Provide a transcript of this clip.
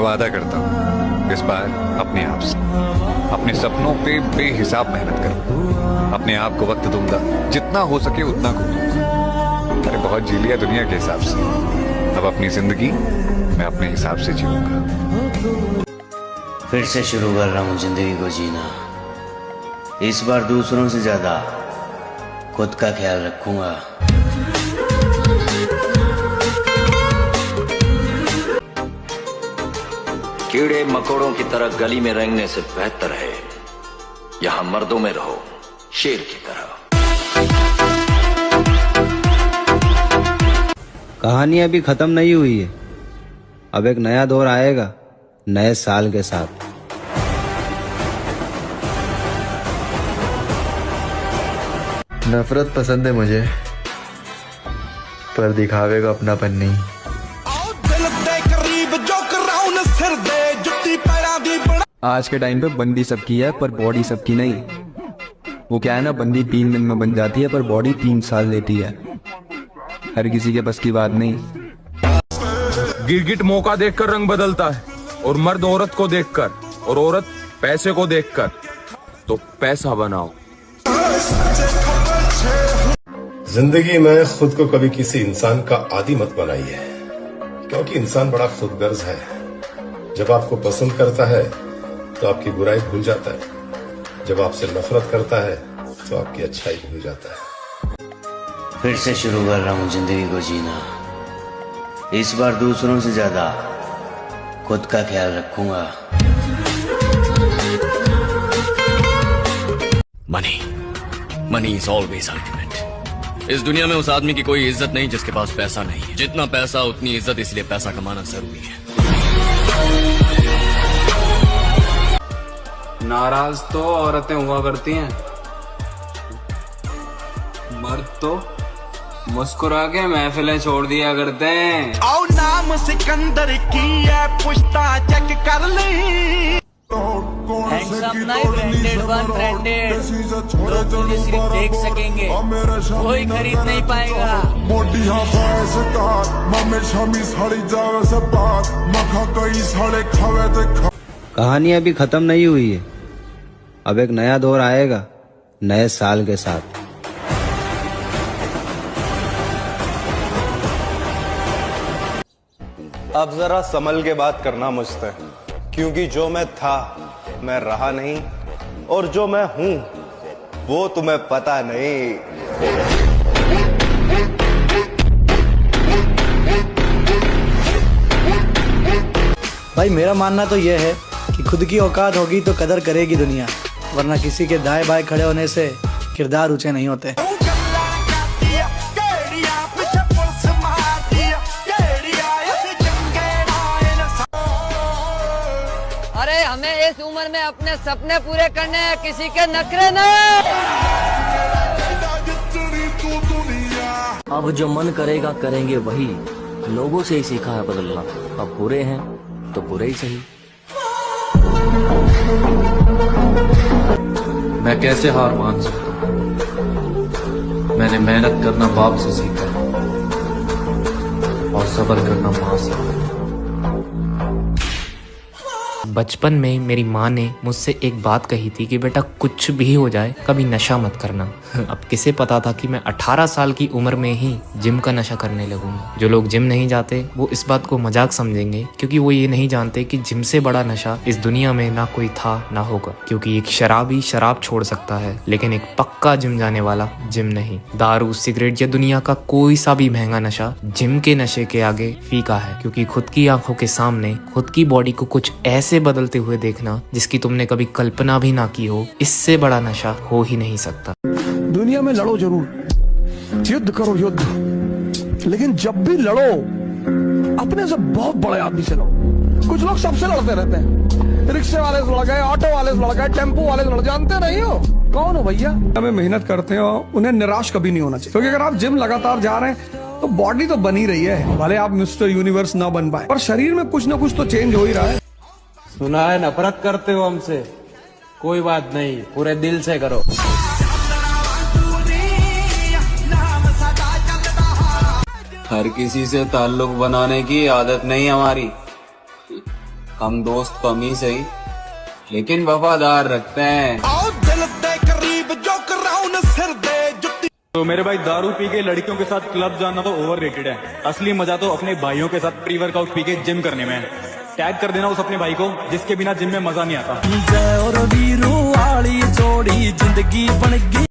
वादा करता हूँ इस बार अपने आप से, अपने सपनों पे बेहिसाब मेहनत करूँ, अपने आप को वक्त दूंगा, जितना हो सके उतना करूँगा। अरे बहुत जी लिया दुनिया के हिसाब से, अब अपनी जिंदगी मैं अपने हिसाब से जीऊंगा। फिर से शुरू कर रहा हूँ जिंदगी को जीना। इस बार दूसरों से ज्यादा खुद का ख्याल रखूंगा। कीड़े मकोड़ों की तरह गली में रेंगने से बेहतर है यहां मर्दों में रहो शेर की तरह। कहानी अभी खत्म नहीं हुई है, अब एक नया दौर आएगा नए साल के साथ। नफरत पसंद है मुझे, पर दिखावे का अपनापन नहीं। आज के टाइम पे बंदी सबकी है पर बॉडी सबकी नहीं। वो क्या है ना, बंदी 3 दिन में बन जाती है पर बॉडी 3 साल लेती है। हर किसी के बस की बात नहीं। गिरगिट मौका देखकर रंग बदलता है, और मर्द औरत को देखकर, और औरत पैसे को देखकर। तो पैसा बनाओ। जिंदगी में खुद को कभी किसी इंसान का आदी मत बनाइए, क्योंकि इंसान बड़ा खुदगर्ज है। जब आपको पसंद करता है तो आपकी बुराई भूल जाता है, जब आपसे नफरत करता है तो आपकी अच्छाई भूल जाता है। फिर से शुरू कर रहा हूँ जिंदगी को जीना। इस बार दूसरों से ज्यादा खुद का ख्याल रखूंगा। Money is always ultimate. इस दुनिया में उस आदमी की कोई इज्जत नहीं जिसके पास पैसा नहीं है। जितना पैसा उतनी इज्जत, इसलिए पैसा कमाना जरूरी है। नाराज तो औरतें हुआ करती हैं, मर्द तो मुस्कुरा के महफिलें छोड़ दिया करते हैं। आओ नाम सिकंदर की है, पुश्ता चेक कर ली। लोग तुझे सिर्फ देख सकेंगे, कोई खरीद नहीं पाएगा। कहानी अभी खत्म नहीं हुई है, अब एक नया दौर आएगा नए साल के साथ। अब जरा संभल के बात करना मुझसे, क्योंकि जो मैं था मैं रहा नहीं, और जो मैं हूं वो तुम्हें पता नहीं। भाई मेरा मानना तो यह है कि खुद की औकात होगी तो कदर करेगी दुनिया, वरना किसी के दाएं बाएं खड़े होने से किरदार ऊंचे नहीं होते। अरे हमें इस उम्र में अपने सपने पूरे करने हैं, किसी के नखरे नहीं। अब जो मन करेगा करेंगे वही, लोगों से ही सीखा है बदलना। अब बुरे हैं तो बुरे ही सही। मैं कैसे हार मान सकता हूँ? मैंने मेहनत करना बाप से सीखा और सब्र करना माँ से। बचपन में मेरी माँ ने मुझसे एक बात कही थी कि बेटा कुछ भी हो जाए कभी नशा मत करना। अब किसे पता था कि मैं 18 साल की उम्र में ही जिम का नशा करने लगूंगा। जो लोग जिम नहीं जाते वो इस बात को मजाक समझेंगे, क्योंकि वो ये नहीं जानते कि जिम से बड़ा नशा इस दुनिया में ना कोई था ना होगा। क्योंकि एक शराबी शराब छोड़ सकता है, लेकिन एक पक्का जिम जाने वाला जिम नहीं। दारू, सिगरेट या दुनिया का कोई सा भी महंगा नशा जिम के नशे के आगे फीका है। क्योंकि खुद की आंखों के सामने खुद की बॉडी को कुछ ऐसे बदलते हुए देखना जिसकी तुमने कभी कल्पना भी ना की हो, इससे बड़ा नशा हो ही नहीं सकता। दुनिया में लड़ो जरूर, युद्ध करो युद्ध, लेकिन जब भी लड़ो अपने से बहुत बड़े आदमी से लड़ो। कुछ लोग सबसे लड़ते रहते हैं, रिक्शे वाले से लड़ गए, ऑटो वाले से लड़ गए, टेम्पो वाले से लड़, जानते नहीं हो कौन हो भैया। हमें मेहनत करते हो, उन्हें निराश कभी नहीं होना चाहिए, क्योंकि अगर आप जिम लगातार जा रहे हैं तो बॉडी तो बनी रही है। भले आप मिस्टर यूनिवर्स ना बन पाए, पर शरीर में कुछ ना कुछ तो चेंज हो ही रहा है। सुना है नफरत करते हो हमसे, कोई बात नहीं, पूरे दिल से करो। हर किसी से ताल्लुक बनाने की आदत नहीं हमारी, हम दोस्त कम ही सही लेकिन वफादार रखते हैं। आओ दिल दे करीब जो कराउन सिर दे जुत्ती। तो मेरे भाई दारू पी के लड़कियों के साथ क्लब जाना तो ओवररेटेड है। असली मजा तो अपने भाइयों के साथ प्री वर्कआउट पी के जिम करने में है। टैग कर देना उस अपने भाई को जिसके बिना जिम में मजा नहीं आता। जय और वीरू वाली जोड़ी जिंदगी बन गई।